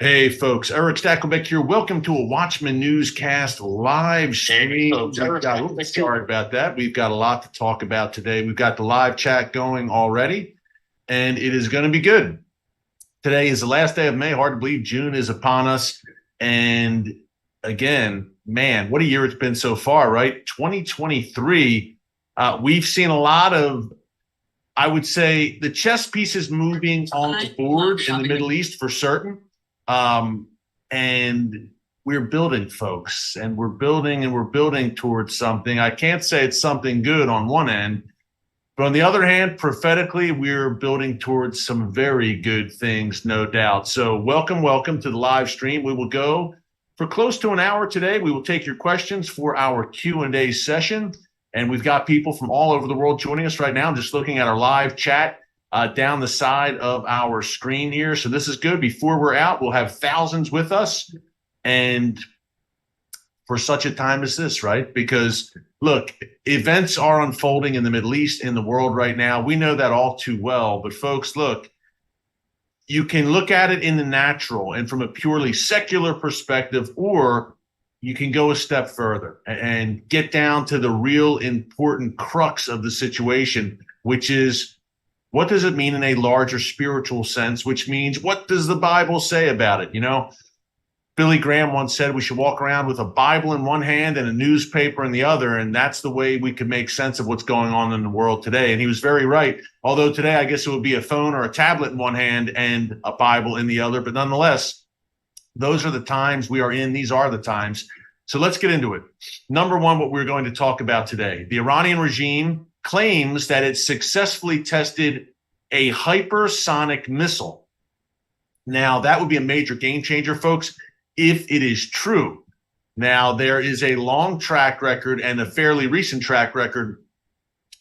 Hey, folks. Erick Stakelbeck here. Welcome to a Watchman Newscast live stream. Sorry about that. We've got a lot to talk about today. We've got the live chat going already, and it is going to be good. Today is the last day of May. Hard to believe June is upon us. And again, man, what a year it's been so far, right? 2023, we've seen a lot of, I would say, the chess pieces moving on the board in the Middle East for certain. And we're building, folks, and we're building towards something. I can't say it's something good on one end, but on the other hand, prophetically, we're building towards some very good things, no doubt. So welcome to the live stream. We will go for close to an hour today. We will take your questions for our Q&A session. And we've got people from all over the world joining us right now. I'm just looking at our live chat down the side of our screen here. So this is good. Before we're out, we'll have thousands with us. And for such a time as this, right? Because, look, events are unfolding in the Middle East, in the world right now. We know that all too well. But, folks, look, you can look at it in the natural and from a purely secular perspective, or you can go a step further and get down to the real important crux of the situation, which is, what does it mean in a larger spiritual sense, which means what does the Bible say about it? You know, Billy Graham once said we should walk around with a Bible in one hand and a newspaper in the other, and that's the way we could make sense of what's going on in the world today. And he was very right, although today I guess it would be a phone or a tablet in one hand and a Bible in the other. But nonetheless, those are the times we are in. These are the times. So let's get into it. Number one, what we're going to talk about today, the Iranian regime claims that it successfully tested a hypersonic missile. Now, that would be a major game changer, folks, if it is true. Now, there is a long track record and a fairly recent track record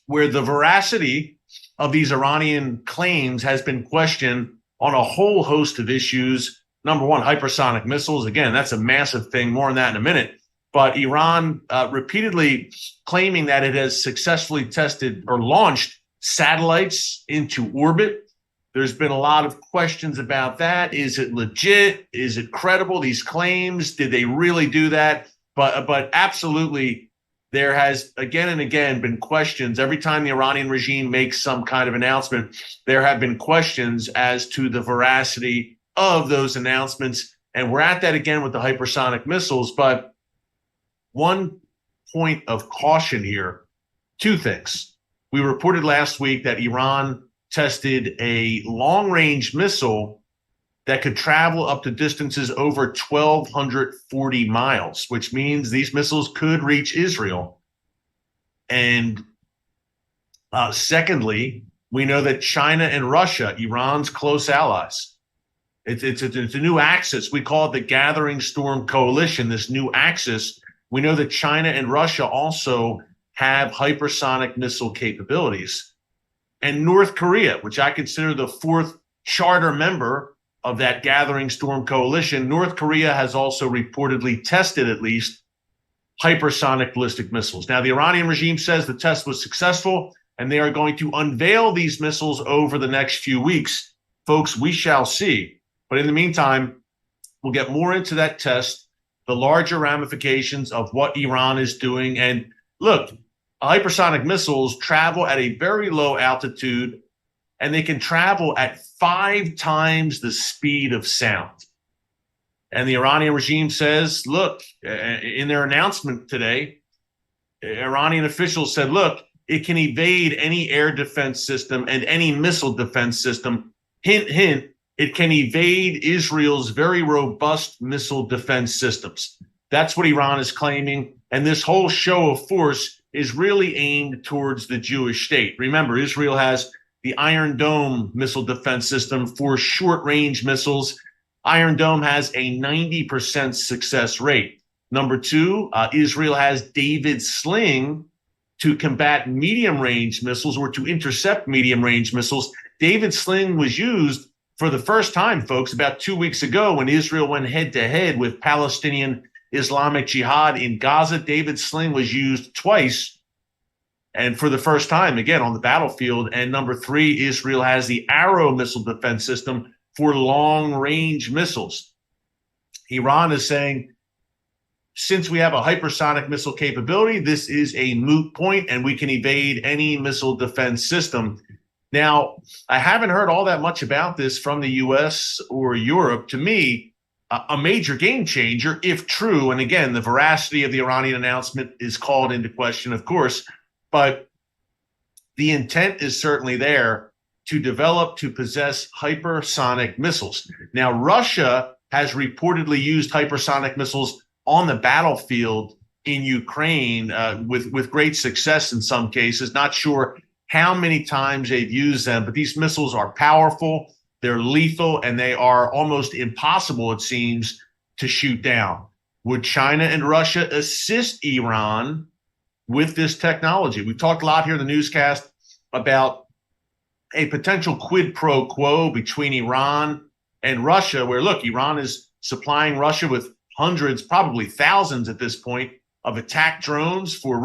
where the veracity of these Iranian claims has been questioned on a whole host of issues. Number one, hypersonic missiles. Again, that's a massive thing. More on that in a minute. But Iran repeatedly claiming that it has successfully tested or launched satellites into orbit. There's been a lot of questions about that. Is it legit? Is it credible? These claims, did they really do that? But absolutely, there has again and again been questions. Every time the Iranian regime makes some kind of announcement, there have been questions as to the veracity of those announcements. And we're at that again with the hypersonic missiles. But one point of caution here, two things. We reported last week that Iran tested a long-range missile that could travel up to distances over 1,240 miles, which means these missiles could reach Israel. And secondly, we know that China and Russia, Iran's close allies, it's a new axis. We call it the Gathering Storm Coalition, this new axis. We know that China and Russia also have hypersonic missile capabilities. And North Korea, which I consider the fourth charter member of that Gathering Storm Coalition, North Korea has also reportedly tested at least hypersonic ballistic missiles. Now, the Iranian regime says the test was successful, and they are going to unveil these missiles over the next few weeks. Folks, we shall see. But in the meantime, we'll get more into that test, the larger ramifications of what Iran is doing. And look, hypersonic missiles travel at a very low altitude, and they can travel at 5 times the speed of sound. And the Iranian regime says, look, in their announcement today, Iranian officials said, look, it can evade any air defense system and any missile defense system. Hint, hint. It can evade Israel's very robust missile defense systems. That's what Iran is claiming. And this whole show of force is really aimed towards the Jewish state. Remember, Israel has the Iron Dome missile defense system for short-range missiles. Iron Dome has a 90% success rate. Number two, Israel has David Sling to combat medium-range missiles or to intercept medium-range missiles. David Sling was used for the first time, folks, about 2 weeks ago when Israel went head-to-head with Palestinian Islamic Jihad in Gaza. David Sling was used twice, and for the first time, again, on the battlefield. And number three, Israel has the Arrow missile defense system for long-range missiles. Iran is saying, since we have a hypersonic missile capability, this is a moot point and we can evade any missile defense system. Now, I haven't heard all that much about this from the US or Europe. To me, a major game changer, if true. And again, the veracity of the Iranian announcement is called into question, of course, but the intent is certainly there to develop, to possess hypersonic missiles. Now, Russia has reportedly used hypersonic missiles on the battlefield in Ukraine with great success in some cases. Not sure how many times they've used them, but these missiles are powerful, they're lethal, and they are almost impossible, it seems, to shoot down. Would China and Russia assist Iran with this technology? We've talked a lot here in the newscast about a potential quid pro quo between Iran and Russia, where, look, Iran is supplying Russia with hundreds, probably thousands at this point, of attack drones for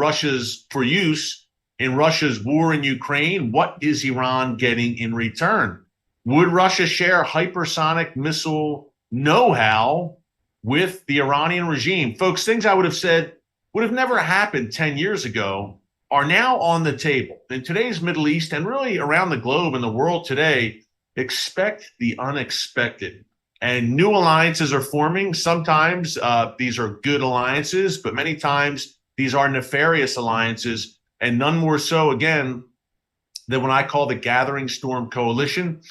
use in Russia's war in Ukraine. What is Iran getting in return? Would Russia share hypersonic missile know-how with the Iranian regime? Folks, things I would have said would have never happened 10 years ago are now on the table. In today's Middle East and really around the globe and the world today, expect the unexpected. And new alliances are forming. Sometimes these are good alliances, but many times these are nefarious alliances, and none more so, again, than what I call the Gathering Storm Coalition: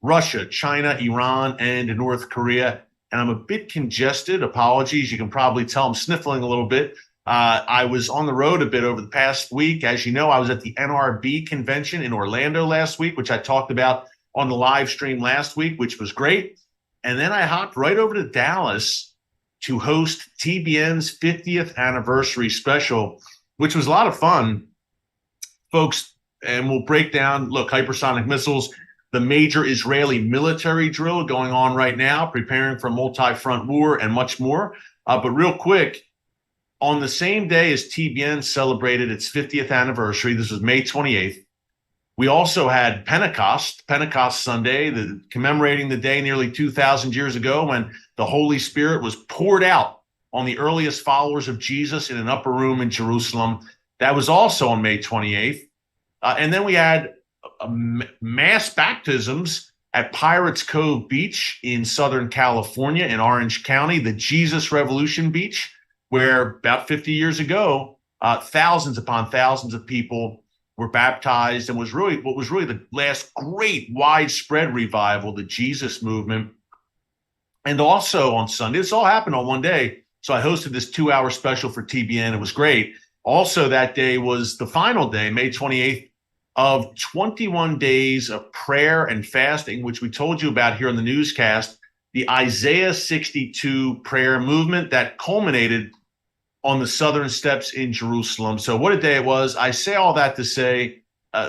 Russia, China, Iran, and North Korea. And I'm a bit congested. Apologies. You can probably tell I'm sniffling a little bit. I was on the road a bit over the past week. As you know, I was at the NRB convention in Orlando last week, which I talked about on the live stream last week, which was great. And then I hopped right over to Dallas to host TBN's 50th anniversary special, which was a lot of fun, folks. And we'll break down, look, hypersonic missiles, the major Israeli military drill going on right now, preparing for a multi-front war and much more. But real quick, on the same day as TBN celebrated its 50th anniversary, this was May 28th, we also had Pentecost Sunday, commemorating the day nearly 2,000 years ago when the Holy Spirit was poured out on the earliest followers of Jesus in an upper room in Jerusalem. That was also on May 28th. And then we had mass baptisms at Pirates Cove Beach in Southern California in Orange County, the Jesus Revolution Beach, where about 50 years ago, thousands upon thousands of people were baptized, and was really what was really the last great widespread revival, the Jesus movement. And also on Sunday, this all happened on one day. So I hosted this 2-hour special for TBN. It was great. Also that day was the final day, May 28th, of 21 days of prayer and fasting, which we told you about here on the newscast, the Isaiah 62 prayer movement that culminated on the southern steps in Jerusalem. So what a day it was. I say all that to say,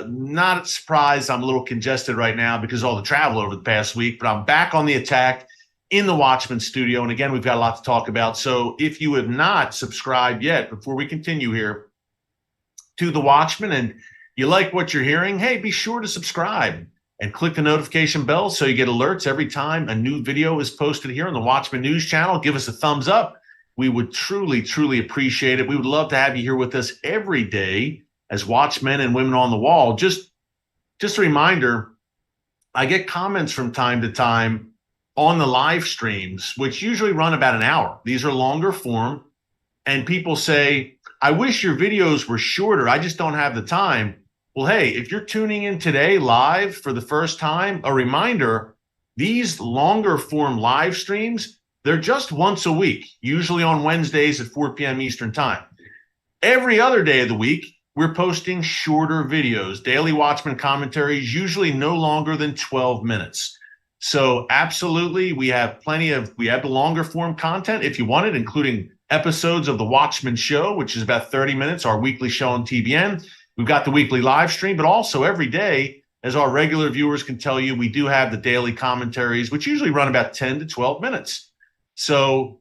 not surprised I'm a little congested right now because of all the travel over the past week, but I'm back on the attack in the Watchman studio. And again, we've got a lot to talk about. So if you have not subscribed yet, before we continue here, to the Watchman, and you like what you're hearing, hey, be sure to subscribe and click the notification bell so you get alerts every time a new video is posted here on the Watchman News channel. Give us a thumbs up. We would truly, truly appreciate it. We would love to have you here with us every day as watchmen and women on the wall. Just a reminder, I get comments from time to time on the live streams, which usually run about an hour. These are longer form. And people say, I wish your videos were shorter. I just don't have the time. Well, hey, if you're tuning in today live for the first time, a reminder, these longer form live streams, they're just once a week, usually on Wednesdays at 4 p.m. Eastern time. Every other day of the week, we're posting shorter videos, daily Watchman commentaries, usually no longer than 12 minutes. So absolutely, we have the longer form content if you want it, including episodes of the Watchman Show, which is about 30 minutes, our weekly show on TBN. We've got the weekly live stream, but also every day, as our regular viewers can tell you, we do have the daily commentaries, which usually run about 10 to 12 minutes. So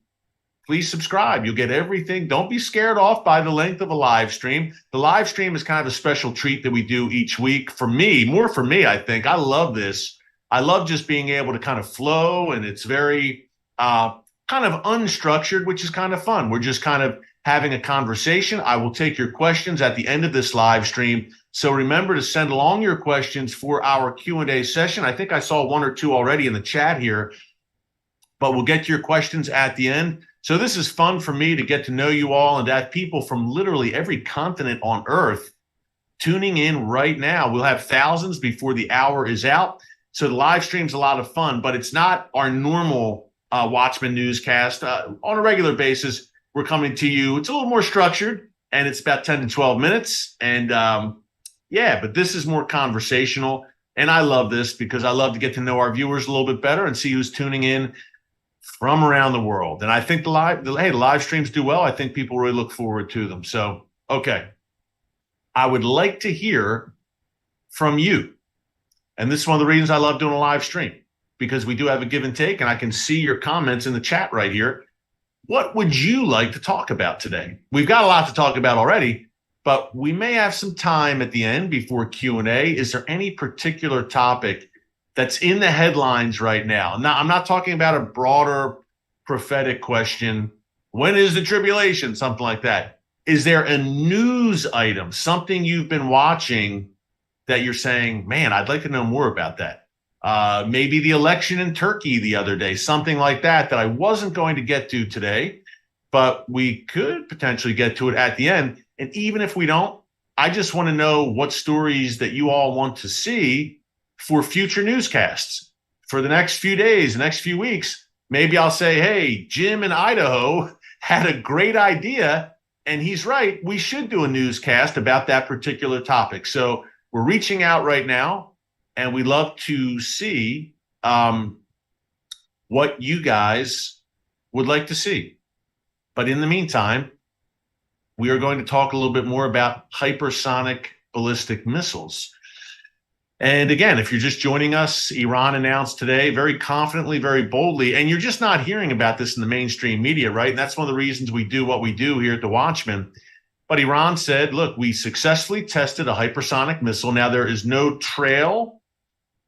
please subscribe. You'll get everything. Don't be scared off by the length of a live stream. The live stream is kind of a special treat that we do each week. For me, I think. I love this. I love just being able to kind of flow, and it's very kind of unstructured, which is kind of fun. We're just kind of having a conversation. I will take your questions at the end of this live stream. So remember to send along your questions for our Q&A session. I think I saw one or two already in the chat here, but we'll get to your questions at the end. So this is fun for me to get to know you all and to have people from literally every continent on Earth tuning in right now. We'll have thousands before the hour is out. So the live stream's a lot of fun, but it's not our normal Watchman Newscast. On a regular basis, we're coming to you. It's a little more structured, and it's about 10 to 12 minutes. And yeah, but this is more conversational. And I love this because I love to get to know our viewers a little bit better and see who's tuning in from around the world. And I think the live streams do well. I think people really look forward to them. So, okay. I would like to hear from you. And this is one of the reasons I love doing a live stream, because we do have a give and take, and I can see your comments in the chat right here. What would you like to talk about today? We've got a lot to talk about already, but we may have some time at the end before Q&A. Is there any particular topic that's in the headlines right now? Now, I'm not talking about a broader prophetic question. When is the tribulation? Something like that. Is there a news item, something you've been watching that you're saying, man, I'd like to know more about that? Maybe the election in Turkey the other day, something like that I wasn't going to get to today, but we could potentially get to it at the end. And even if we don't, I just want to know what stories that you all want to see for future newscasts for the next few days, the next few weeks. Maybe I'll say, hey, Jim in Idaho had a great idea, and he's right. We should do a newscast about that particular topic. So we're reaching out right now, and we love to see what you guys would like to see. But in the meantime, we are going to talk a little bit more about hypersonic ballistic missiles. And again, if you're just joining us, Iran announced today very confidently, very boldly, and you're just not hearing about this in the mainstream media, right? And that's one of the reasons we do what we do here at the Watchman. But Iran said, look, we successfully tested a hypersonic missile. Now, there is no trail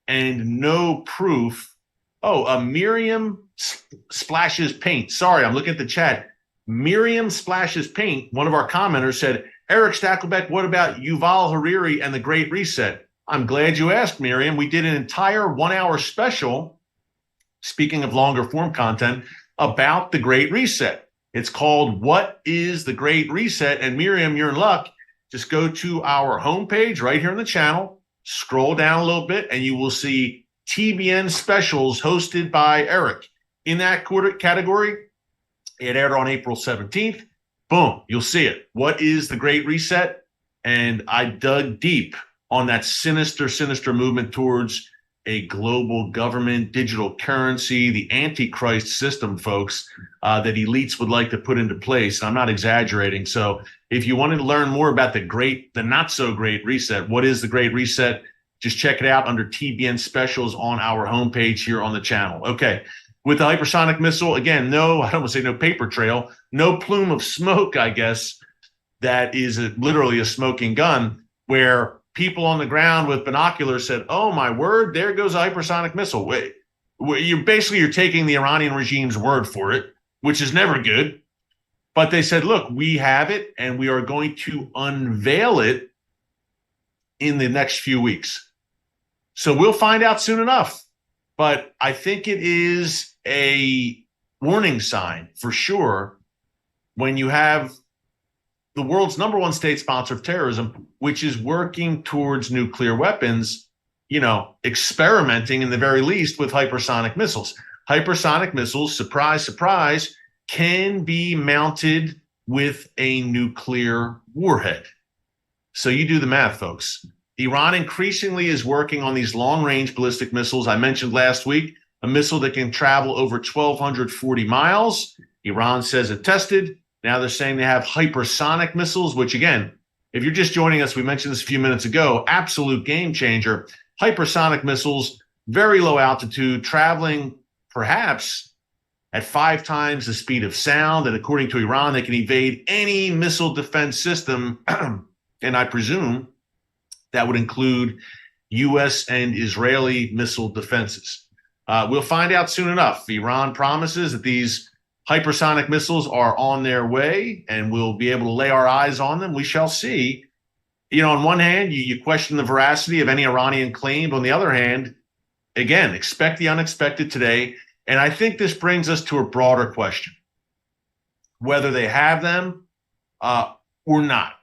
and no proof. Oh, Miriam splashes paint. Sorry, I'm looking at the chat. Miriam splashes paint. One of our commenters said, Erick Stakelbeck, what about Yuval Harari and the Great Reset? I'm glad you asked, Miriam. We did an entire 1-hour special, speaking of longer form content, about the Great Reset. It's called What is the Great Reset? And Miriam, you're in luck. Just go to our homepage right here on the channel, scroll down a little bit, and you will see TBN specials hosted by Erick. In that category, it aired on April 17th. Boom, you'll see it. What is the Great Reset? And I dug deep on that sinister movement towards a global government, digital currency, the Antichrist system, folks, that elites would like to put into place. I'm not exaggerating. So if you wanted to learn more about the not so great reset, what is the Great Reset? Just check it out under TBN specials on our homepage here on the channel. Okay. With the hypersonic missile, again, I don't want to say no paper trail, no plume of smoke, I guess, that is literally a smoking gun, where people on the ground with binoculars said, oh, my word, there goes a hypersonic missile. Wait, you're taking the Iranian regime's word for it, which is never good. But they said, look, we have it, and we are going to unveil it in the next few weeks. So we'll find out soon enough. But I think it is a warning sign for sure when you have the world's #1 state sponsor of terrorism, which is working towards nuclear weapons, experimenting in the very least with hypersonic missiles. Hypersonic missiles, surprise, surprise, can be mounted with a nuclear warhead. So you do the math, folks. Iran increasingly is working on these long-range ballistic missiles. I mentioned last week a missile that can travel over 1,240 miles. Iran says it tested. Now they're saying they have hypersonic missiles, which, again, if you're just joining us, we mentioned this a few minutes ago, absolute game changer. Hypersonic missiles, very low altitude, traveling perhaps at 5 times the speed of sound. And according to Iran, they can evade any missile defense system. And I presume that would include U.S. and Israeli missile defenses. We'll find out soon enough. Iran promises that these hypersonic missiles are on their way and we'll be able to lay our eyes on them. We shall see. You know, on one hand, you question the veracity of any Iranian claim. But on the other hand, again, expect the unexpected today. And I think this brings us to a broader question, whether they have them or not.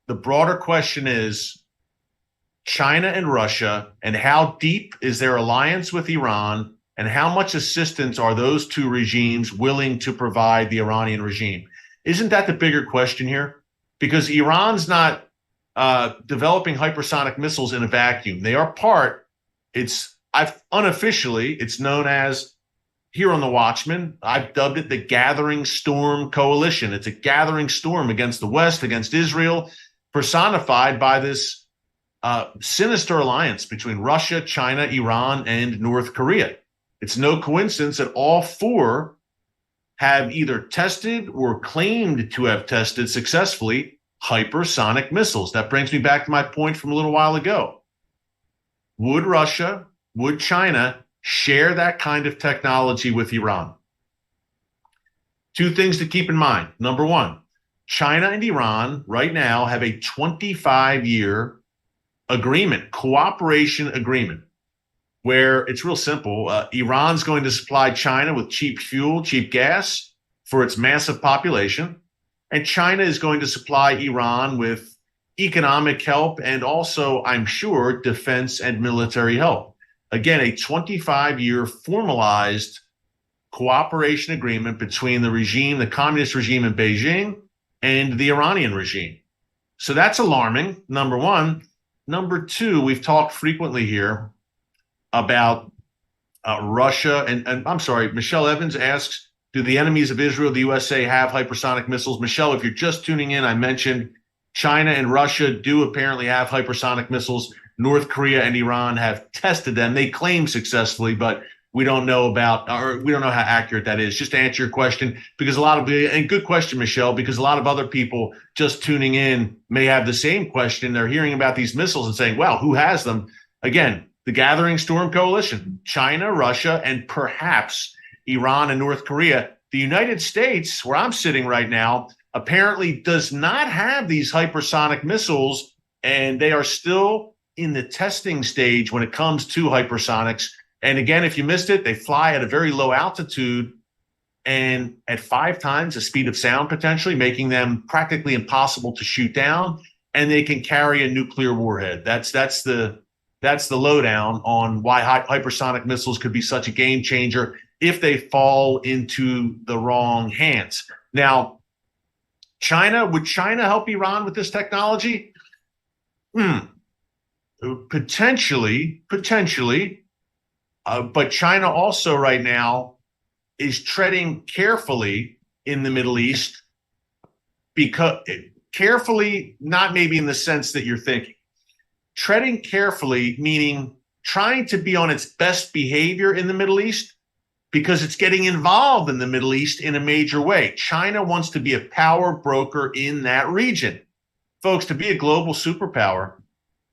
The broader question is China and Russia, and how deep is their alliance with Iran, and how much assistance are those two regimes willing to provide the Iranian regime? Isn't that the bigger question here? Because Iran's not developing hypersonic missiles in a vacuum. They are part. Unofficially, it's known as, here on the Watchman, I've dubbed it the Gathering Storm Coalition. It's a gathering storm against the West, against Israel, personified by this sinister alliance between Russia, China, Iran, and North Korea. It's no coincidence that all four have either tested or claimed to have tested successfully hypersonic missiles. That brings me back to my point from a little while ago. Would Russia, would China share that kind of technology with Iran? Two things to keep in mind. Number one, China and Iran right now have a 25-year agreement, cooperation agreement, where it's real simple. Iran's going to supply China with cheap fuel, cheap gas for its massive population. And China is going to supply Iran with economic help and also, I'm sure, defense and military help. Again, a 25-year formalized cooperation agreement between the regime, the communist regime in Beijing, and the Iranian regime. So that's alarming, number one. Number two, we've talked frequently here about Russia. And I'm sorry, Michelle Evans asks, do the enemies of Israel, the USA, have hypersonic missiles? Michelle, if you're just tuning in, I mentioned China and Russia do apparently have hypersonic missiles. North Korea and Iran have tested them. They claim successfully, but we don't know about, or we don't know how accurate that is. Just to answer your question, because and good question, Michelle, because a lot of other people just tuning in may have the same question. They're hearing about these missiles and saying, well, who has them? Again, the Gathering Storm Coalition, China, Russia, and perhaps Iran and North Korea. The United States, where I'm sitting right now, apparently does not have these hypersonic missiles, and they are still in the testing stage when it comes to hypersonics. And again, if you missed it, they fly at a very low altitude and at 5 times the speed of sound, potentially, making them practically impossible to shoot down. And they can carry a nuclear warhead. That's the lowdown on why hypersonic missiles could be such a game changer if they fall into the wrong hands. Now, would China help Iran with this technology? Potentially. But China also right now is treading carefully in the Middle East, because carefully, not maybe in the sense that you're thinking. Treading carefully, meaning trying to be on its best behavior in the Middle East, because it's getting involved in the Middle East in a major way. China wants to be a power broker in that region. Folks, to be a global superpower,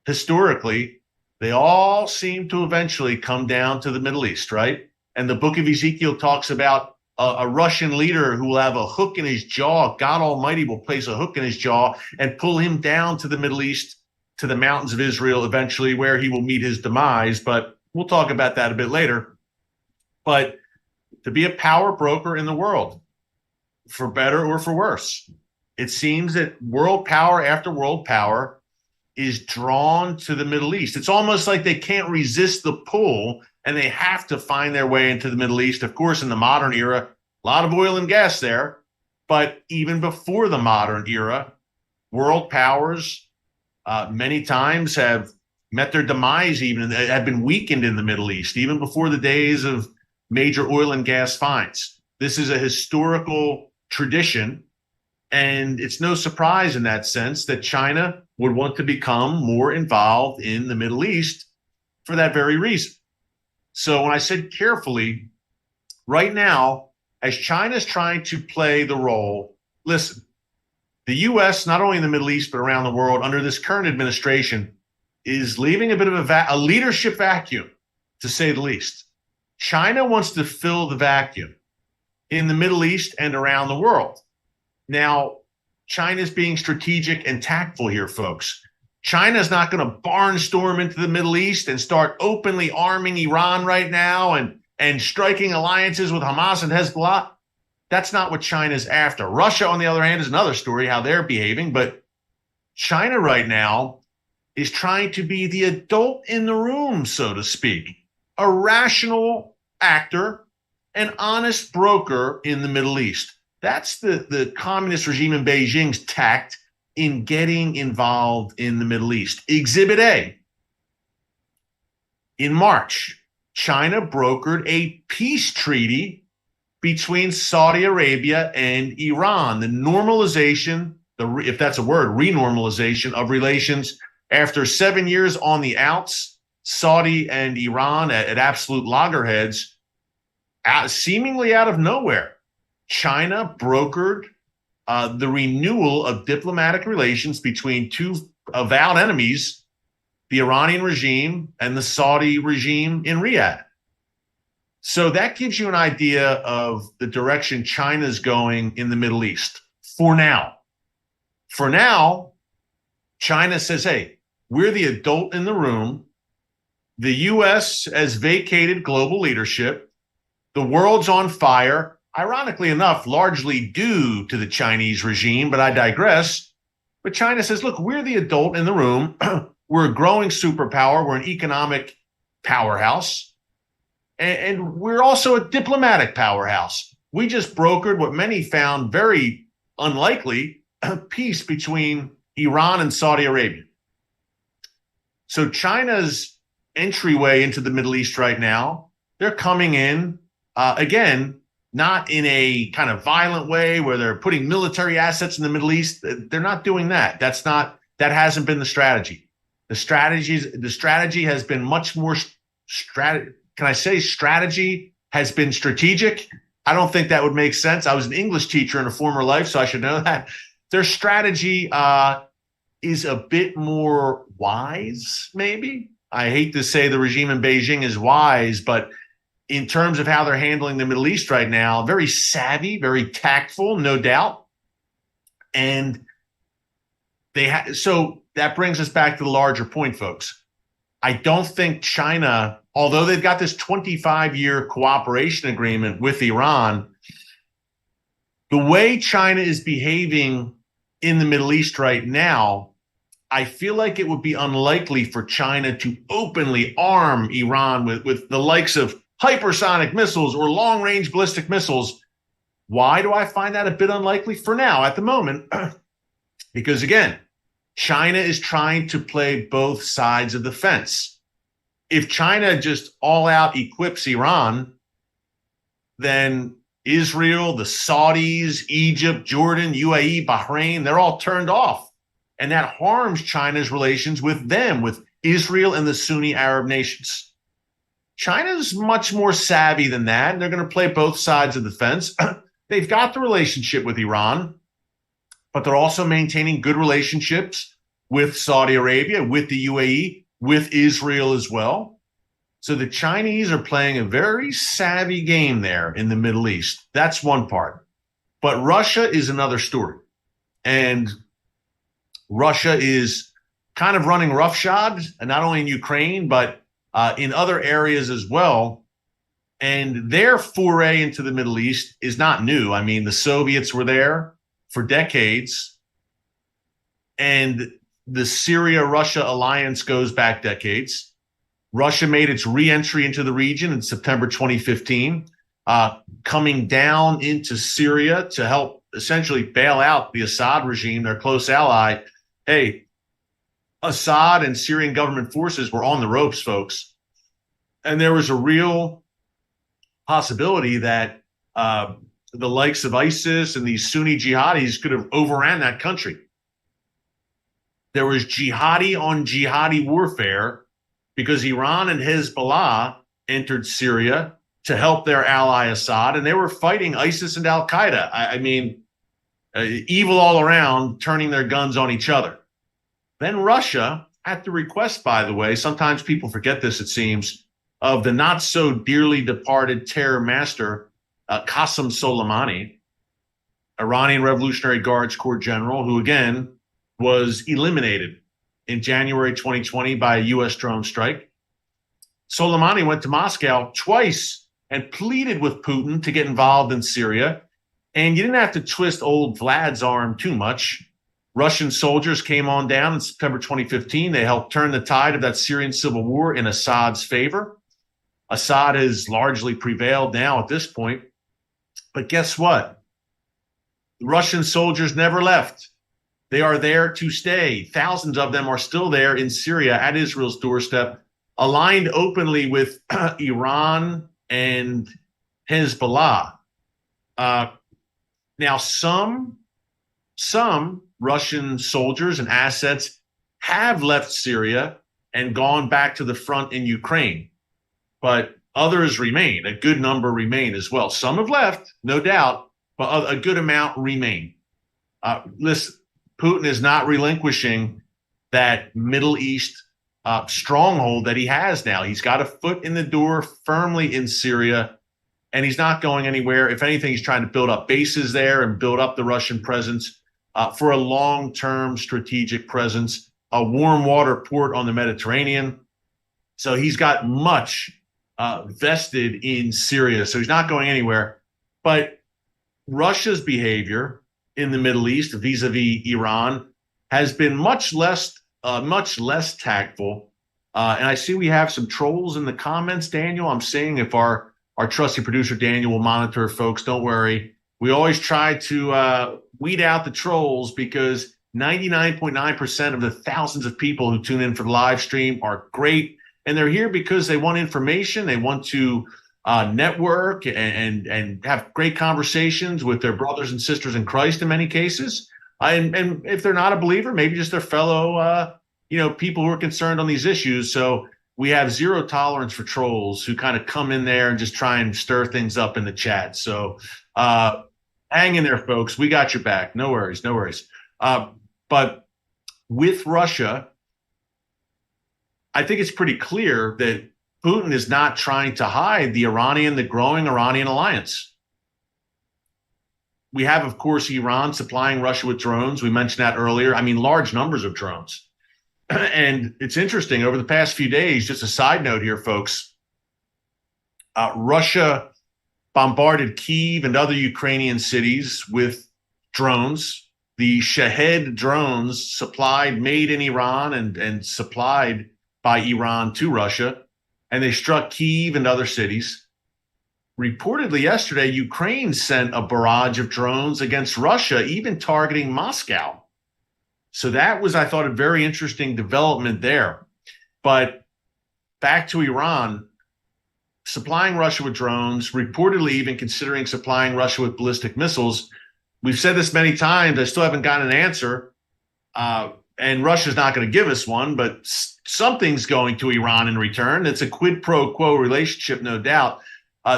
historically, they all seem to eventually come down to the Middle East, right? And the book of Ezekiel talks about a Russian leader who will have a hook in his jaw. God Almighty will place a hook in his jaw and pull him down to the Middle East, to the mountains of Israel eventually, where he will meet his demise. But we'll talk about that a bit later. But to be a power broker in the world, for better or for worse, it seems that world power after world power is drawn to the Middle East. It's almost like they can't resist the pull and they have to find their way into the Middle East. Of course, in the modern era, a lot of oil and gas there. But even before the modern era, world powers many times have met their demise, even have been weakened in the Middle East, even before the days of major oil and gas finds. This is a historical tradition, and it's no surprise in that sense that China would want to become more involved in the Middle East for that very reason. So when I said carefully, right now, as China's trying to play the role, listen, the U.S., not only in the Middle East, but around the world, under this current administration, is leaving a bit of a leadership vacuum, to say the least. China wants to fill the vacuum. in the Middle East and around the world. Now, China's being strategic and tactful here, folks. China's not going to barnstorm into the Middle East and start openly arming Iran right now and striking alliances with Hamas and Hezbollah. That's not what China's after. Russia, on the other hand, is another story, how they're behaving. But China right now is trying to be the adult in the room, so to speak, a rational actor, an honest broker in the Middle East. That's the communist regime in Beijing's tact in getting involved in the Middle East. Exhibit A. In March, China brokered a peace treaty between Saudi Arabia and Iran, the normalization, if that's a word, renormalization of relations after 7 years on the outs, Saudi and Iran at absolute loggerheads, seemingly out of nowhere. China brokered the renewal of diplomatic relations between two avowed enemies, the Iranian regime and the Saudi regime in Riyadh. So that gives you an idea of the direction China's going in the Middle East for now. For now, China says, hey, we're the adult in the room. The U.S. has vacated global leadership. The world's on fire, ironically enough, largely due to the Chinese regime, but I digress. But China says, look, we're the adult in the room. We're a growing superpower. We're an economic powerhouse. And we're also a diplomatic powerhouse. We just brokered what many found very unlikely, peace between Iran and Saudi Arabia. So China's entryway into the Middle East right now, they're coming in, again, not in a kind of violent way where they're putting military assets in the Middle East. They're not doing that. That hasn't been the strategy. The strategy has been much more strategy has been strategic? I don't think that would make sense. I was an English teacher in a former life, so I should know that. Their strategy is a bit more wise, maybe. I hate to say the regime in Beijing is wise, but in terms of how they're handling the Middle East right now, very savvy, very tactful, no doubt. And so that brings us back to the larger point, folks. I don't think China, although they've got this 25-year cooperation agreement with Iran, the way China is behaving in the Middle East right now, I feel like it would be unlikely for China to openly arm Iran with the likes of hypersonic missiles or long-range ballistic missiles. Why do I find that a bit unlikely for now at the moment? Because, again, China is trying to play both sides of the fence. If China just all out equips Iran, then Israel, the Saudis, Egypt, Jordan, UAE, Bahrain, they're all turned off. And that harms China's relations with them, with Israel and the Sunni Arab nations. China's much more savvy than that, and they're going to play both sides of the fence. They've got the relationship with Iran, but they're also maintaining good relationships with Saudi Arabia, with the UAE, with Israel as well. So the Chinese are playing a very savvy game there in the Middle East. That's one part. But Russia is another story. And Russia is kind of running roughshod, and not only in Ukraine, but in other areas as well. And their foray into the Middle East is not new. I mean, the Soviets were there for decades. And the Syria-Russia alliance goes back decades. Russia made its re-entry into the region in September 2015, coming down into Syria to help essentially bail out the Assad regime, their close ally. Hey, Assad and Syrian government forces were on the ropes, folks. And there was a real possibility that the likes of ISIS and these Sunni jihadis could have overran that country. There was jihadi on jihadi warfare because Iran and Hezbollah entered Syria to help their ally Assad, and they were fighting ISIS and al-Qaeda. I mean, evil all around, turning their guns on each other. Then Russia, at the request, by the way, sometimes people forget this, it seems, of the not so dearly departed terror master, Qasem Soleimani, Iranian Revolutionary Guards Corps general, who again was eliminated in January 2020 by a U.S. drone strike. Soleimani went to Moscow twice and pleaded with Putin to get involved in Syria. And you didn't have to twist old Vlad's arm too much. Russian soldiers came on down in September 2015. They helped turn the tide of that Syrian civil war in Assad's favor. Assad has largely prevailed now at this point. But guess what? The Russian soldiers never left. They are there to stay. Thousands of them are still there in Syria at Israel's doorstep, aligned openly with Iran and Hezbollah. Now, some Russian soldiers and assets have left Syria and gone back to the front in Ukraine, but others remain. A good number remain as well. Some have left, no doubt, but a good amount remain. Listen, Putin is not relinquishing that Middle East stronghold that he has now. He's got a foot in the door firmly in Syria, and he's not going anywhere. If anything, he's trying to build up bases there and build up the Russian presence for a long-term strategic presence, a warm water port on the Mediterranean. So he's got much vested in Syria. So he's not going anywhere. But Russia's behavior in the Middle East vis-a-vis Iran has been much less tactful. And I see we have some trolls in the comments, Daniel. I'm seeing if our trusty producer, Daniel, will monitor folks. Don't worry. We always try to weed out the trolls because 99.9% of the thousands of people who tune in for the live stream are great. And they're here because they want information. They want to network and have great conversations with their brothers and sisters in Christ in many cases. And if they're not a believer, maybe just their fellow, people who are concerned on these issues. So we have zero tolerance for trolls who kind of come in there and just try and stir things up in the chat. So hang in there, folks. We got your back. No worries. No worries. But with Russia, I think it's pretty clear that Putin is not trying to hide the growing Iranian alliance. We have, of course, Iran supplying Russia with drones. We mentioned that earlier. I mean, large numbers of drones. And it's interesting, over the past few days, just a side note here, folks, Russia bombarded Kyiv and other Ukrainian cities with drones. The Shahed drones made in Iran and supplied by Iran to Russia, and they struck Kyiv and other cities. Reportedly yesterday, Ukraine sent a barrage of drones against Russia, even targeting Moscow. So that was, I thought, a very interesting development there. But back to Iran, supplying Russia with drones, reportedly even considering supplying Russia with ballistic missiles. We've said this many times. I still haven't gotten an answer. And Russia's not going to give us one, but something's going to Iran in return. It's a quid pro quo relationship, no doubt.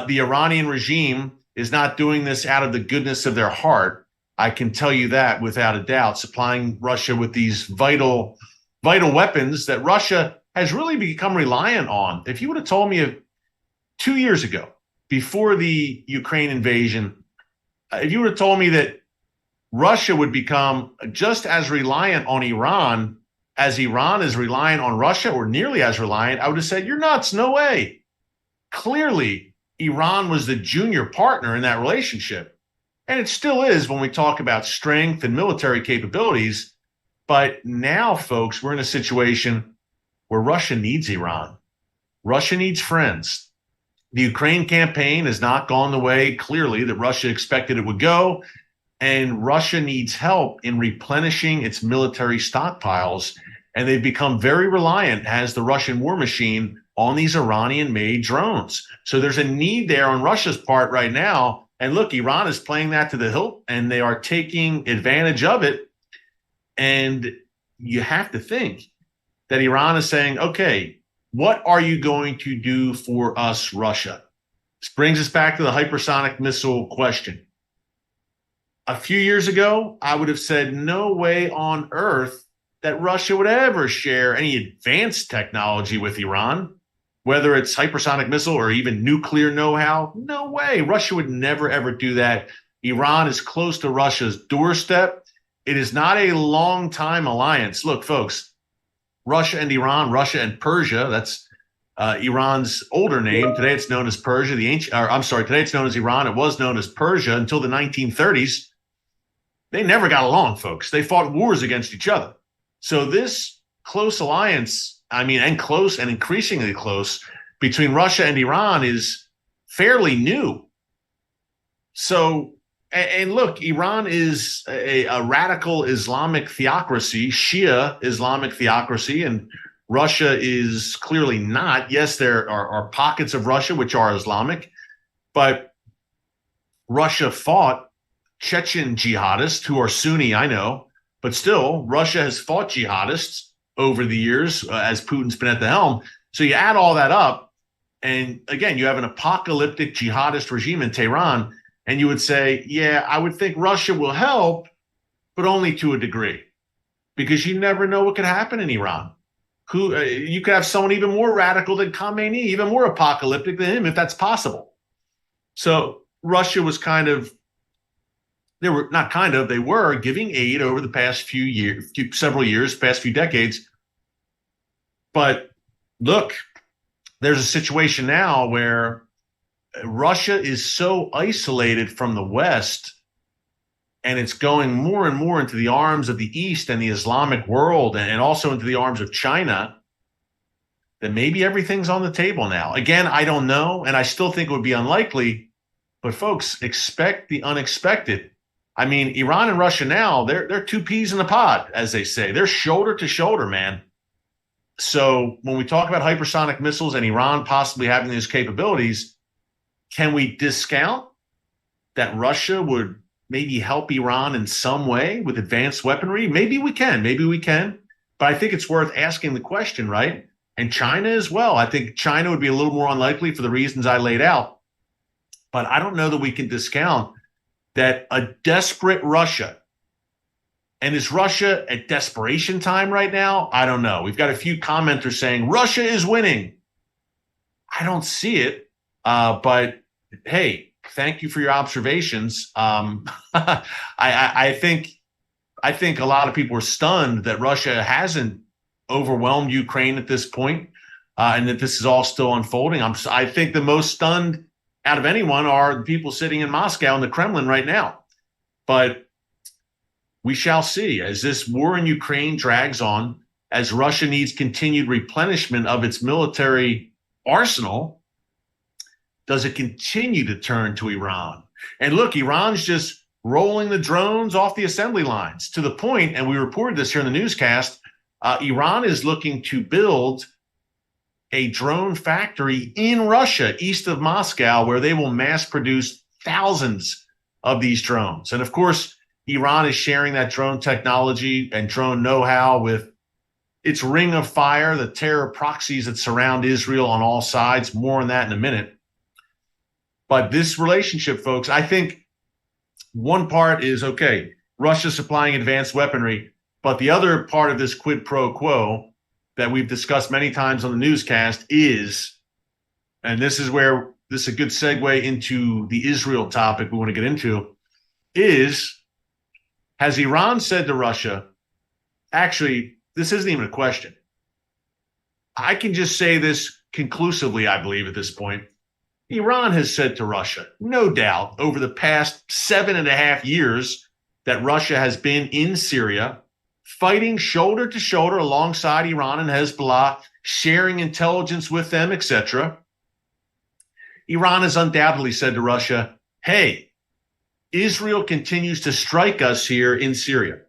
The Iranian regime is not doing this out of the goodness of their heart. I can tell you that without a doubt, supplying Russia with these vital weapons that Russia has really become reliant on. If you would have told me 2 years ago, before the Ukraine invasion, if you would have told me that Russia would become just as reliant on Iran as Iran is reliant on Russia, or nearly as reliant, I would have said, you're nuts, no way. Clearly, Iran was the junior partner in that relationship. And it still is when we talk about strength and military capabilities. But now, folks, we're in a situation where Russia needs Iran. Russia needs friends. The Ukraine campaign has not gone the way, clearly, that Russia expected it would go. And Russia needs help in replenishing its military stockpiles. And they've become very reliant, as the Russian war machine, on these Iranian-made drones. So there's a need there on Russia's part right now. And look, Iran is playing that to the hilt, and they are taking advantage of it. And you have to think that Iran is saying, okay, what are you going to do for us, Russia? This brings us back to the hypersonic missile question. A few years ago, I would have said no way on earth that Russia would ever share any advanced technology with Iran. whether it's hypersonic missile or even nuclear know-how. No way. Russia would never, ever do that. Iran is close to Russia's doorstep. It is not a long-time alliance. Look, folks, Russia and Iran, Russia and Persia, that's Iran's older name. Today it's known as Persia. Today it's known as Iran. It was known as Persia until the 1930s. They never got along, folks. They fought wars against each other. So this close alliance, and close and increasingly close between Russia and Iran is fairly new. So, and look, Iran is a radical Islamic theocracy, Shia Islamic theocracy, and Russia is clearly not. Yes, there are pockets of Russia which are Islamic, but Russia fought Chechen jihadists who are Sunni, I know, but still, Russia has fought jihadists over the years as Putin's been at the helm. So you add all that up, and again, you have an apocalyptic jihadist regime in Tehran, and you would say, yeah, I would think Russia will help, but only to a degree, because you never know what could happen in Iran. You could have someone even more radical than Khamenei, even more apocalyptic than him, if that's possible. So Russia was they were giving aid over the past several years, past few decades. But look, there's a situation now where Russia is so isolated from the West, and it's going more and more into the arms of the East and the Islamic world, and also into the arms of China, that maybe everything's on the table now. Again, I don't know, and I still think it would be unlikely, but folks, expect the unexpected. Iran and Russia now, they're two peas in the pod, as they say. They're shoulder to shoulder, man. So when we talk about hypersonic missiles and Iran possibly having these capabilities, can we discount that Russia would maybe help Iran in some way with advanced weaponry? Maybe we can. But I think it's worth asking the question, right? And China as well. I think China would be a little more unlikely for the reasons I laid out. But I don't know that we can discount that a desperate Russia, and is Russia at desperation time right now? I don't know. We've got a few commenters saying Russia is winning. I don't see it. But hey, thank you for your observations. I think a lot of people are stunned that Russia hasn't overwhelmed Ukraine at this point, and that this is all still unfolding. I think the most stunned out of anyone are the people sitting in Moscow and the Kremlin right now. But we shall see as this war in Ukraine drags on, as Russia needs continued replenishment of its military arsenal. Does it continue to turn to Iran? And look, Iran's just rolling the drones off the assembly lines to the point, and we reported this here in the newscast, Iran is looking to build a drone factory in Russia, east of Moscow, where they will mass produce thousands of these drones. And of course, Iran is sharing that drone technology and drone know-how with its ring of fire, the terror proxies that surround Israel on all sides. More on that in a minute. But this relationship, folks, I think one part is, okay, Russia supplying advanced weaponry, but the other part of this quid pro quo that we've discussed many times on the newscast is, and this is a good segue into the Israel topic we want to get into, is, has Iran said to Russia, actually, this isn't even a question. I can just say this conclusively, I believe, at this point. Iran has said to Russia, no doubt, over the past 7.5 years that Russia has been in Syria, fighting shoulder to shoulder alongside Iran and Hezbollah, sharing intelligence with them, etc. Iran has undoubtedly said to Russia, hey, Israel continues to strike us here in Syria.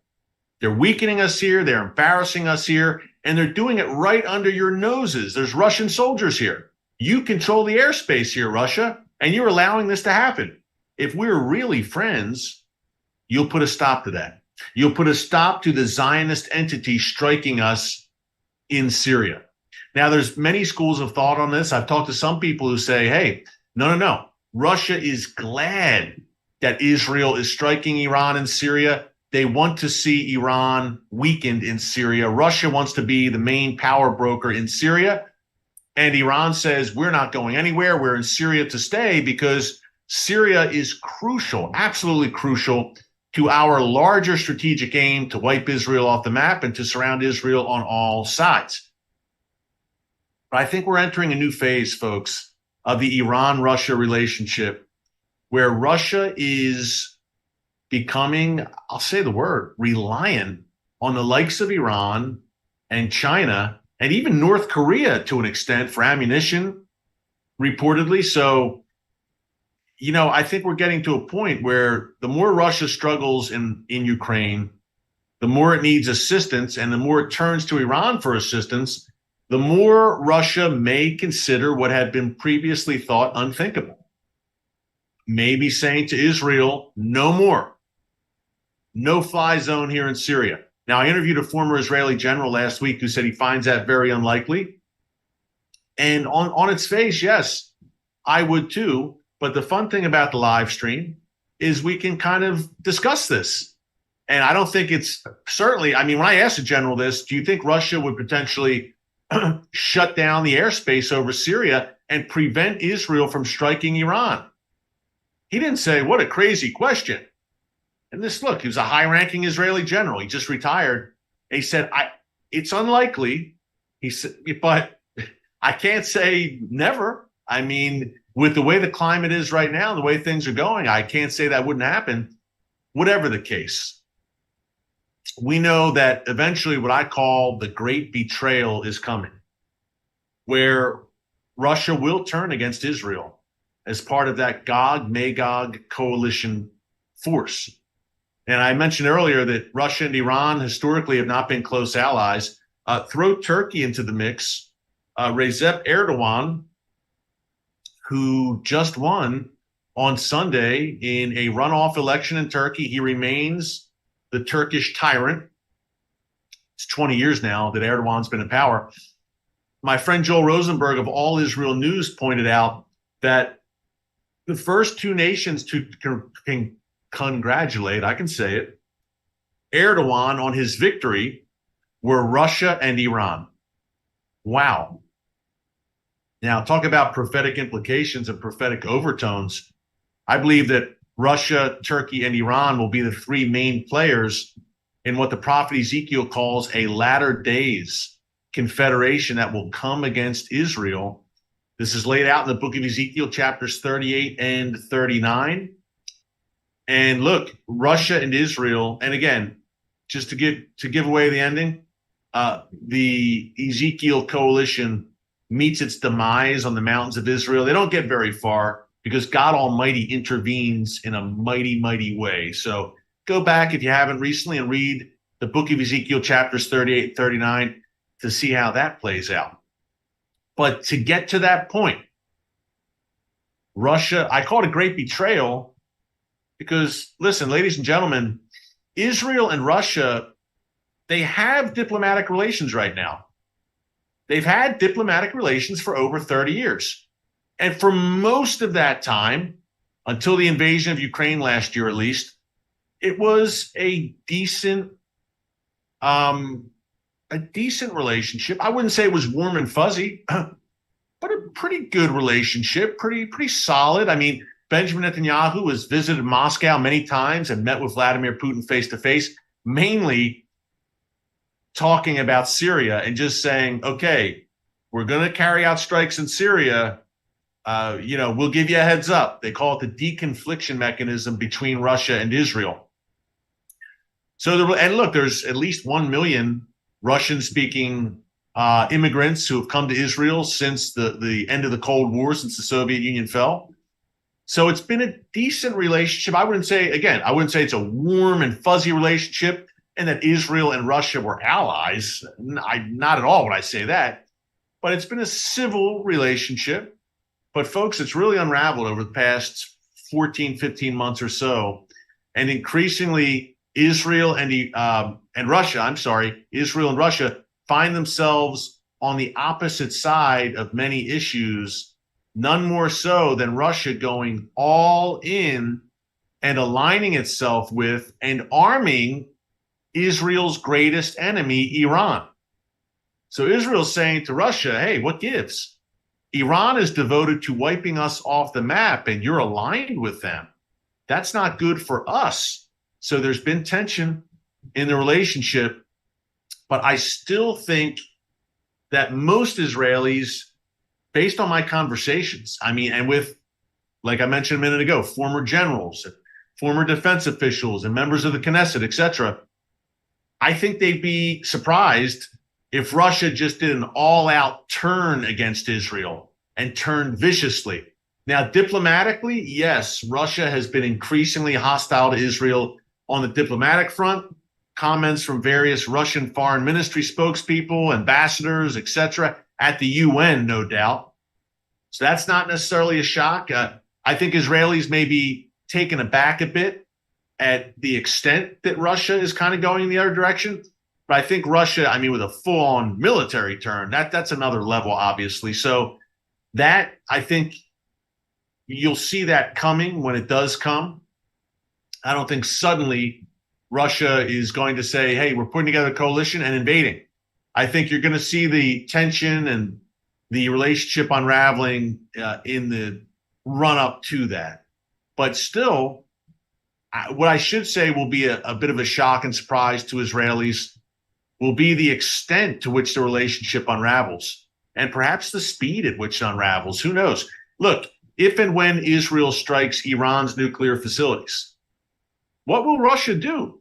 They're weakening us here, they're embarrassing us here, and they're doing it right under your noses. There's Russian soldiers here. You control the airspace here, Russia, and you're allowing this to happen. If we're really friends, you'll put a stop to that. You'll put a stop to the Zionist entity striking us in Syria. Now, there's many schools of thought on this. I've talked to some people who say, hey, no. Russia is glad that Israel is striking Iran in Syria. They want to see Iran weakened in Syria. Russia wants to be the main power broker in Syria. And Iran says, we're not going anywhere. We're in Syria to stay because Syria is crucial, absolutely crucial to our larger strategic aim to wipe Israel off the map and to surround Israel on all sides. But I think we're entering a new phase, folks, of the Iran-Russia relationship where Russia is becoming, I'll say the word, reliant on the likes of Iran and China and even North Korea to an extent for ammunition, reportedly. So, you know, I think we're getting to a point where the more Russia struggles in Ukraine, the more it needs assistance, and the more it turns to Iran for assistance, the more Russia may consider what had been previously thought unthinkable. Maybe saying to Israel, no more. No-fly zone here in Syria. Now, I interviewed a former Israeli general last week who said he finds that very unlikely. And on its face, yes, I would too. But the fun thing about the live stream is we can kind of discuss this. And I don't think it's certainly, I mean, when I asked the general this, do you think Russia would potentially shut down the airspace over Syria and prevent Israel from striking Iran? He didn't say, what a crazy question. And this, look, he was a high-ranking Israeli general. He just retired. He said, it's unlikely. He said, but I can't say never. I mean, with the way the climate is right now, the way things are going, I can't say that wouldn't happen. Whatever the case, we know that eventually what I call the great betrayal is coming, where Russia will turn against Israel as part of that Gog-Magog coalition force. And I mentioned earlier that Russia and Iran historically have not been close allies. Throw Turkey into the mix. Recep Erdogan, who just won on Sunday in a runoff election in Turkey, he remains the Turkish tyrant. It's 20 years now that Erdogan's been in power. My friend Joel Rosenberg of All Israel News pointed out that the first two nations to congratulate, I can say it, Erdogan on his victory were Russia and Iran. Wow. Now, talk about prophetic implications and prophetic overtones. I believe that Russia, Turkey, and Iran will be the three main players in what the prophet Ezekiel calls a latter days confederation that will come against Israel. This is laid out in the book of Ezekiel, chapters 38 and 39. And look, Russia and Israel, and again, just to give away the ending, the Ezekiel coalition meets its demise on the mountains of Israel. They don't get very far because God Almighty intervenes in a mighty, mighty way. So go back if you haven't recently and read the book of Ezekiel, chapters 38 and 39 to see how that plays out. But to get to that point, Russia, I call it a great betrayal because, listen, ladies and gentlemen, Israel and Russia, they have diplomatic relations right now. They've had diplomatic relations for over 30 years. And for most of that time, until the invasion of Ukraine last year at least, it was a decent relationship. I wouldn't say it was warm and fuzzy, but a pretty good relationship, pretty solid. I mean, Benjamin Netanyahu has visited Moscow many times and met with Vladimir Putin face to face, mainly talking about Syria and just saying, okay, we're going to carry out strikes in Syria. We'll give you a heads up. They call it the deconfliction mechanism between Russia and Israel. So, and look, there's at least 1 million Russian-speaking immigrants who have come to Israel since the end of the Cold War, since the Soviet Union fell. So it's been a decent relationship. I wouldn't say it's a warm and fuzzy relationship and that Israel and Russia were allies. Not at all would I say that. But it's been a civil relationship. But, folks, it's really unraveled over the past 14, 15 months or so. And increasingly, Israel and Russia find themselves on the opposite side of many issues, none more so than Russia going all in and aligning itself with and arming Israel's greatest enemy, Iran. So Israel's saying to Russia, hey, what gives? Iran is devoted to wiping us off the map, and you're aligned with them. That's not good for us. So there's been tension in the relationship, but I still think that most Israelis, based on my conversations, and with, like I mentioned a minute ago, former generals, former defense officials, and members of the Knesset, etc., I think they'd be surprised if Russia just did an all-out turn against Israel and turned viciously. Now, diplomatically, yes, Russia has been increasingly hostile to Israel on the diplomatic front. Comments from various Russian foreign ministry spokespeople, ambassadors, etc., at the UN, no doubt. So that's not necessarily a shock. I think Israelis may be taken aback a bit at the extent that Russia is kind of going in the other direction. But I think Russia, with a full-on military turn, that's another level, obviously. So that, I think you'll see that coming when it does come. I don't think suddenly Russia is going to say, hey, we're putting together a coalition and invading. I think you're going to see the tension and the relationship unraveling in the run-up to that. But still, what I should say will be a bit of a shock and surprise to Israelis will be the extent to which the relationship unravels and perhaps the speed at which it unravels. Who knows? Look, if and when Israel strikes Iran's nuclear facilities, what will Russia do?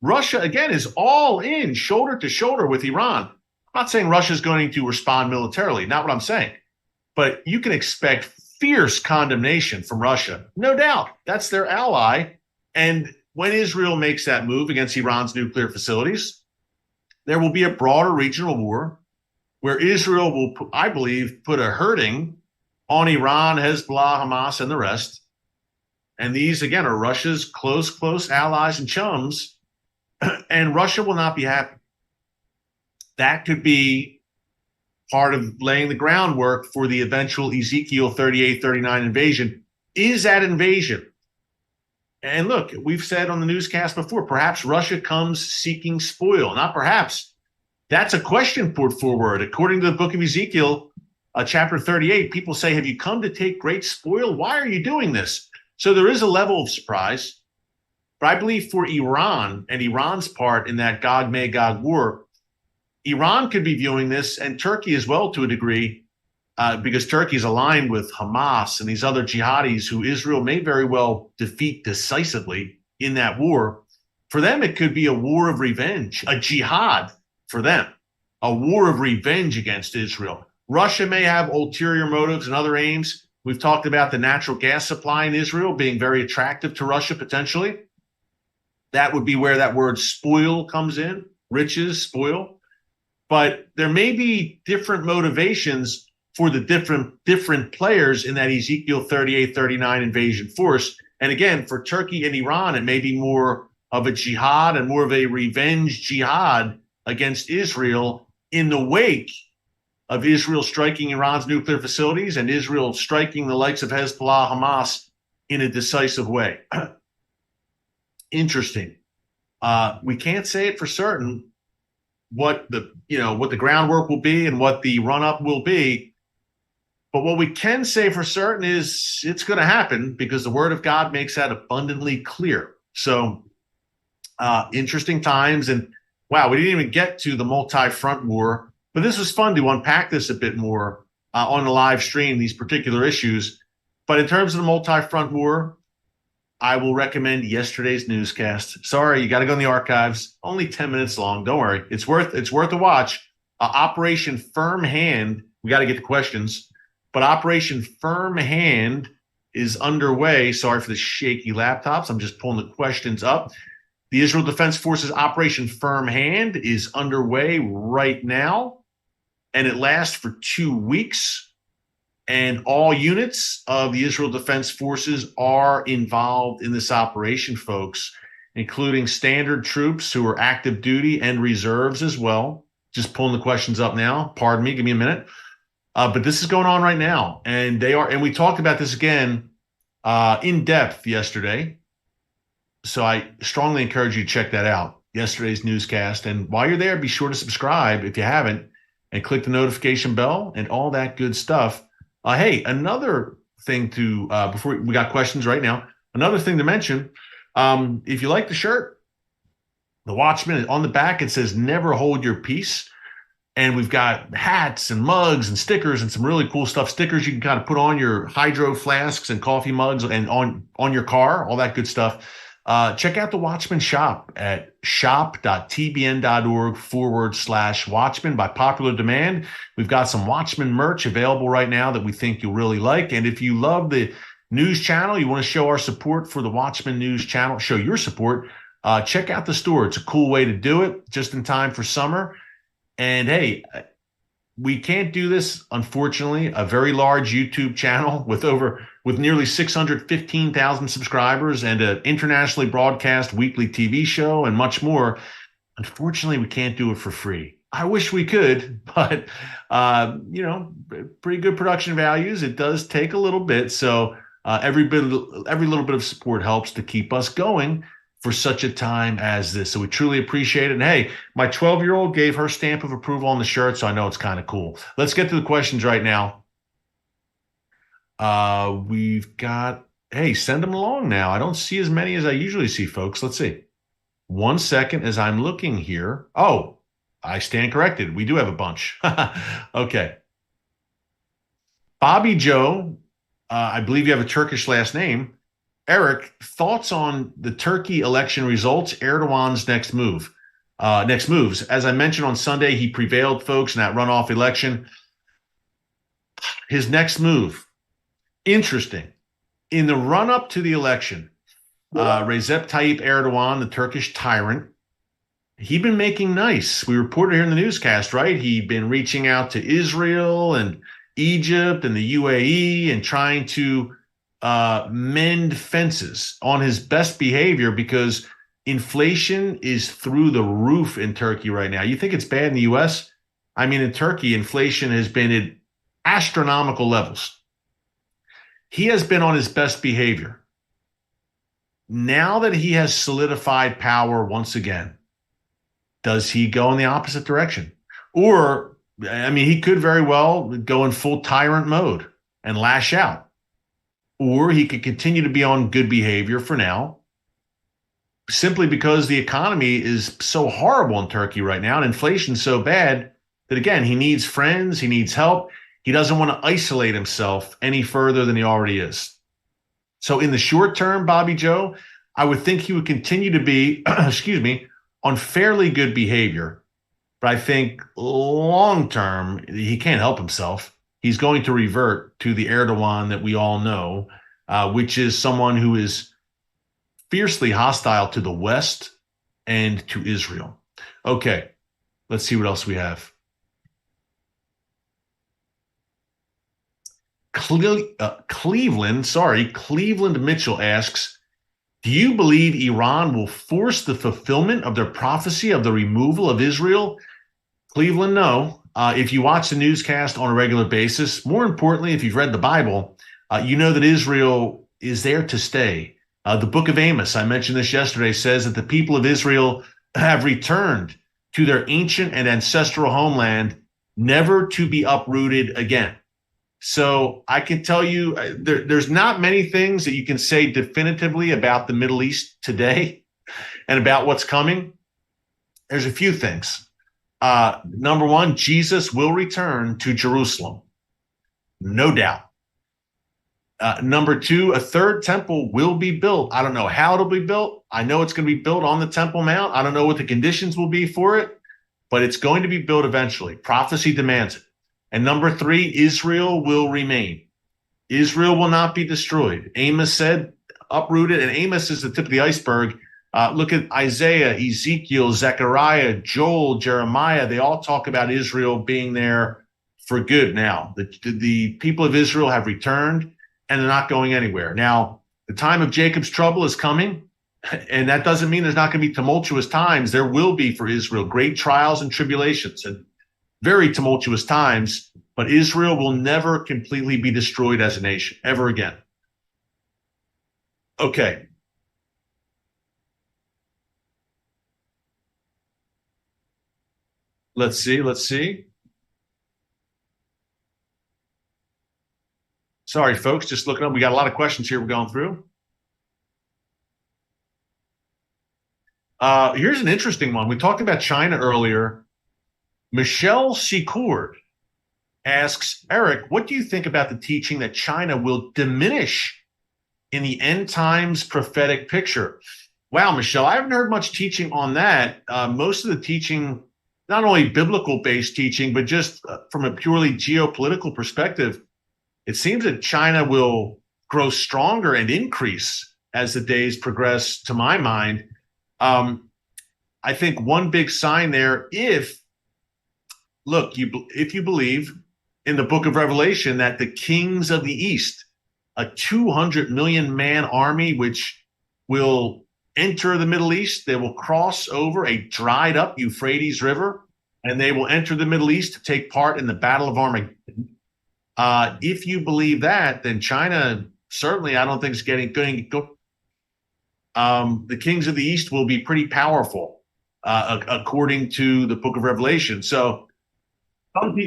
Russia, again, is all in, shoulder to shoulder with Iran. I'm not saying Russia is going to respond militarily, not what I'm saying. But you can expect fierce condemnation from Russia. No doubt. That's their ally. And when Israel makes that move against Iran's nuclear facilities, there will be a broader regional war where Israel will, I believe, put a hurting on Iran, Hezbollah, Hamas, and the rest. And these, again, are Russia's close allies and chums. And Russia will not be happy. That could be part of laying the groundwork for the eventual Ezekiel 38-39 invasion. Is that invasion? And look, we've said on the newscast before, perhaps Russia comes seeking spoil. Not perhaps. That's a question put forward. According to the book of Ezekiel, chapter 38, people say, have you come to take great spoil? Why are you doing this? So there is a level of surprise. But I believe for Iran and Iran's part in that Gog-Magog war, Iran could be viewing this, and Turkey as well to a degree, because Turkey is aligned with Hamas and these other jihadis who Israel may very well defeat decisively in that war. For them, it could be a war of revenge, a jihad for them, a war of revenge against Israel. Russia may have ulterior motives and other aims. We've talked about the natural gas supply in Israel being very attractive to Russia potentially. That would be where that word spoil comes in, riches, spoil. But there may be different motivations for the different players in that Ezekiel 38-39 invasion force. And again, for Turkey and Iran, it may be more of a jihad and more of a revenge jihad against Israel in the wake of Israel striking Iran's nuclear facilities and Israel striking the likes of Hezbollah, Hamas in a decisive way. Interesting. We can't say it for certain what the groundwork will be and what the run-up will be. But what we can say for certain is it's going to happen because the word of God makes that abundantly clear. So interesting times. And wow, we didn't even get to the multi-front war, but this was fun to unpack this a bit more on the live stream, these particular issues. But in terms of the multi-front war, I will recommend yesterday's newscast. Sorry, you got to go in the archives. Only 10 minutes long. Don't worry. It's worth a watch. Operation Firm Hand. We got to get to questions. But Operation Firm Hand is underway. Sorry for the shaky laptops. I'm just pulling the questions up. The Israel Defense Forces Operation Firm Hand is underway right now, and it lasts for 2 weeks. And all units of the Israel Defense Forces are involved in this operation, folks, including standard troops who are active duty and reserves as well. Just pulling the questions up now. Pardon me, give me a minute. But this is going on right now. And we talked about this again in depth yesterday. So I strongly encourage you to check that out, yesterday's newscast. And while you're there, be sure to subscribe if you haven't. and click the notification bell and all that good stuff. Hey, another thing to, before we got questions right now, another thing to mention, if you like the shirt, the Watchman, on the back, it says never hold your peace. And we've got hats and mugs and stickers and some really cool stuff. Stickers you can kind of put on your hydro flasks and coffee mugs and on your car, all that good stuff. Check out the Watchman shop at shop.tbn.org/Watchman by popular demand. We've got some Watchman merch available right now that we think you'll really like. And if you love the news channel, you want to show our support for the Watchman News channel, show your support, check out the store. It's a cool way to do it just in time for summer. And hey, we can't do this, unfortunately. A very large YouTube channel with nearly 615,000 subscribers and an internationally broadcast weekly TV show and much more. Unfortunately, we can't do it for free. I wish we could, but pretty good production values. It does take a little bit, so every little bit of support helps to keep us going for such a time as this. So we truly appreciate it. And hey, my 12-year-old gave her stamp of approval on the shirt, so I know it's kind of cool. Let's get to the questions right now. We've got, hey, send them along now. I don't see as many as I usually see, folks. Let's see. 1 second as I'm looking here. Oh, I stand corrected. We do have a bunch. Okay. Bobby Joe, I believe you have a Turkish last name. Erick, thoughts on the Turkey election results, Erdogan's next moves. As I mentioned on Sunday, he prevailed, folks, in that runoff election. His next move, interesting. In the run-up to the election, Recep Tayyip Erdogan, the Turkish tyrant, he'd been making nice. We reported here in the newscast, right? He'd been reaching out to Israel and Egypt and the UAE and trying to mend fences on his best behavior because inflation is through the roof in Turkey right now. You think it's bad in the U.S.? I mean, in Turkey, inflation has been at astronomical levels. He has been on his best behavior. Now that he has solidified power once again, does he go in the opposite direction? Or, I mean, he could very well go in full tyrant mode and lash out. Or he could continue to be on good behavior for now, simply because the economy is so horrible in Turkey right now and inflation's so bad that, again, he needs friends, he needs help. He doesn't want to isolate himself any further than he already is. So in the short term, Bobby Joe, I would think he would continue to be, on fairly good behavior. But I think long term, he can't help himself. He's going to revert to the Erdogan that we all know, which is someone who is fiercely hostile to the West and to Israel. Okay, let's see what else we have. Cleveland Mitchell asks, do you believe Iran will force the fulfillment of their prophecy of the removal of Israel? Cleveland, no. If you watch the newscast on a regular basis, more importantly, if you've read the Bible, you know that Israel is there to stay. The book of Amos, I mentioned this yesterday, says that the people of Israel have returned to their ancient and ancestral homeland, never to be uprooted again. So I can tell you there's not many things that you can say definitively about the Middle East today and about what's coming. There's a few things. Number one, Jesus will return to Jerusalem. No doubt. Number two, a third temple will be built. I don't know how it'll be built. I know it's going to be built on the Temple Mount. I don't know what the conditions will be for it, but it's going to be built eventually. Prophecy demands it. And number three, Israel will remain. Israel will not be destroyed. Amos said uprooted, and Amos is the tip of the iceberg. Look at Isaiah, Ezekiel, Zechariah, Joel, Jeremiah. They all talk about Israel being there for good now. The people of Israel have returned, and they're not going anywhere. Now, the time of Jacob's trouble is coming, and that doesn't mean there's not going to be tumultuous times. There will be for Israel great trials and tribulations and very tumultuous times, but Israel will never completely be destroyed as a nation, ever again. Okay. Let's see. Sorry, folks, just looking up. We got a lot of questions here we're going through. Here's an interesting one. We talked about China earlier. Michelle Secord asks, Eric, what do you think about the teaching that China will diminish in the end times prophetic picture? Wow, Michelle, I haven't heard much teaching on that. Most of the teaching, not only biblical based teaching, but just from a purely geopolitical perspective, it seems that China will grow stronger and increase as the days progress, to my mind. I think one big sign there, if you believe in the book of Revelation that the kings of the East, a 200 million man army, which will enter the Middle East, they will cross over a dried up Euphrates River, and they will enter the Middle East to take part in the Battle of Armageddon. If you believe that, then China certainly, I don't think is going to go. The kings of the East will be pretty powerful, according to the book of Revelation. So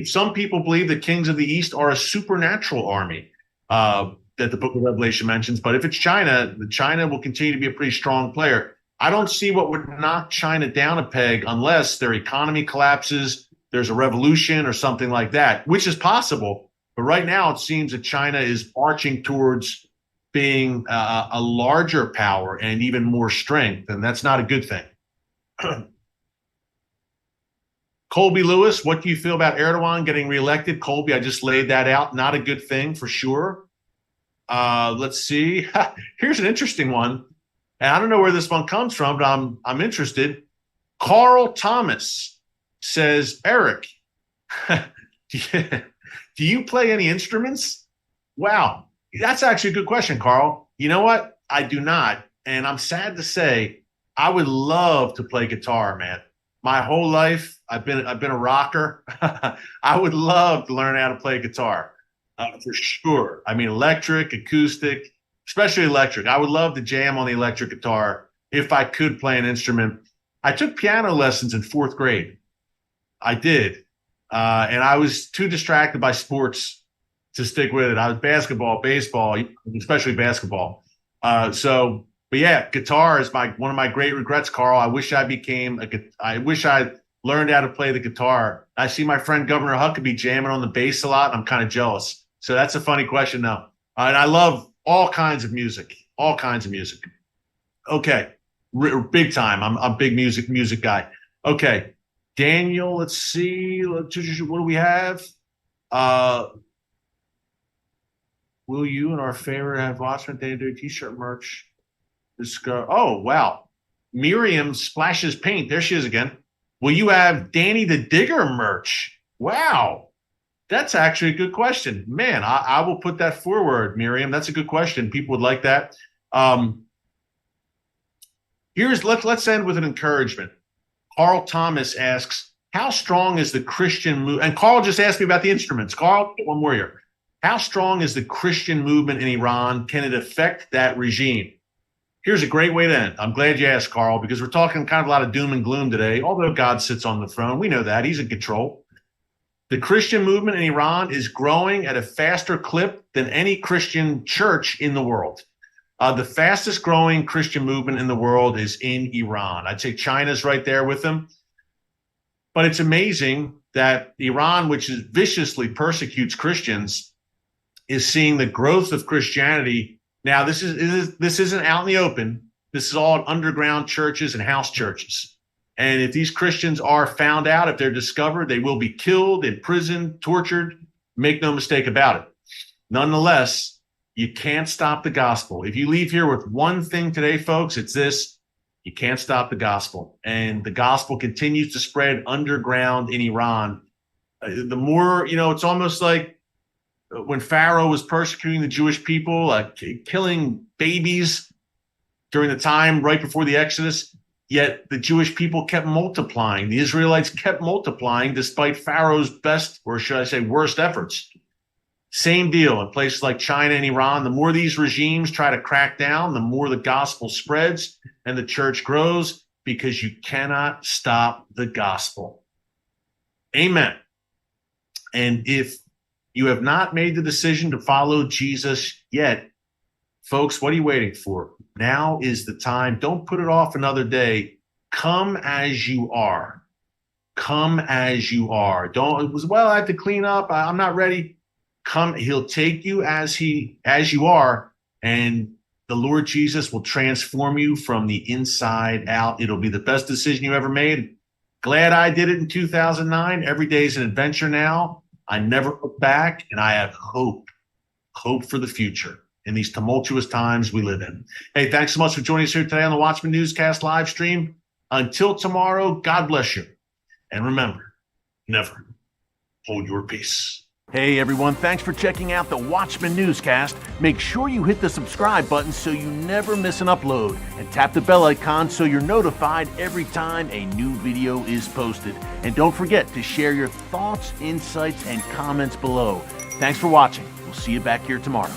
some people believe the kings of the East are a supernatural army that the book of Revelation mentions. But if it's China, China will continue to be a pretty strong player. I don't see what would knock China down a peg unless their economy collapses, there's a revolution or something like that, which is possible. But right now, it seems that China is marching towards being a larger power and even more strength, and that's not a good thing. Colby Lewis, what do you feel about Erdogan getting reelected? Colby, I just laid that out. Not a good thing for sure. Let's see. Here's an interesting one. And I don't know where this one comes from, but I'm interested. Carl Thomas says, Eric, do you play any instruments? Wow. That's actually a good question, Carl. You know what? I do not. And I'm sad to say, I would love to play guitar, man. My whole life, I've been a rocker. I would love to learn how to play guitar, for sure. I mean, electric, acoustic, especially electric. I would love to jam on the electric guitar if I could play an instrument. I took piano lessons in 4th grade. I did. And I was too distracted by sports to stick with it. I was basketball, baseball, especially basketball. But yeah, guitar is one of my great regrets, Carl. I wish I learned how to play the guitar. I see my friend Governor Huckabee jamming on the bass a lot, and I'm kind of jealous. So that's a funny question now. And I love all kinds of music, Okay, big time. I'm a big music guy. Okay, Daniel, let's see. What do we have? Will you and our favorite have Watchman Day do t-shirt merch? Oh, wow. Miriam splashes paint. There she is again. Will you have Danny the Digger merch? Wow. That's actually a good question. Man, I will put that forward, Miriam. That's a good question. People would like that. Let's end with an encouragement. Carl Thomas asks, how strong is the Christian movement? And Carl just asked me about the instruments. Carl, one more here. How strong is the Christian movement in Iran? Can it affect that regime? Here's a great way to end. I'm glad you asked, Carl, because we're talking kind of a lot of doom and gloom today. Although God sits on the throne, we know that. He's in control. The Christian movement in Iran is growing at a faster clip than any Christian church in the world. The fastest growing Christian movement in the world is in Iran. I'd say China's right there with them. But it's amazing that Iran, which viciously persecutes Christians, is seeing the growth of Christianity. Now, this isn't out in the open. This is all in underground churches and house churches. And if these Christians are found out, if they're discovered, they will be killed, imprisoned, tortured. Make no mistake about it. Nonetheless, you can't stop the gospel. If you leave here with one thing today, folks, it's this: you can't stop the gospel. And the gospel continues to spread underground in Iran. The more, it's almost like when Pharaoh was persecuting the Jewish people, killing babies during the time right before the Exodus, yet the Jewish people kept multiplying. The Israelites kept multiplying despite Pharaoh's best, or should I say worst, efforts. Same deal in places like China and Iran. The more these regimes try to crack down, the more the gospel spreads and the church grows, because you cannot stop the gospel. Amen. And if you have not made the decision to follow Jesus yet, folks, what are you waiting for? Now is the time. Don't put it off another day. Come as you are. Come as you are. Well, I have to clean up. I'm not ready. Come, he'll take you as you are, and the Lord Jesus will transform you from the inside out. It'll be the best decision you ever made. Glad I did it in 2009. Every day is an adventure now. I never look back, and I have hope for the future in these tumultuous times we live in. Hey, thanks so much for joining us here today on the Watchman Newscast Livestream. Until tomorrow, God bless you. And remember, never hold your peace. Hey everyone, thanks for checking out the Watchman Newscast. Make sure you hit the subscribe button so you never miss an upload, and tap the bell icon so you're notified every time a new video is posted. And don't forget to share your thoughts, insights, and comments below. Thanks for watching. We'll see you back here tomorrow.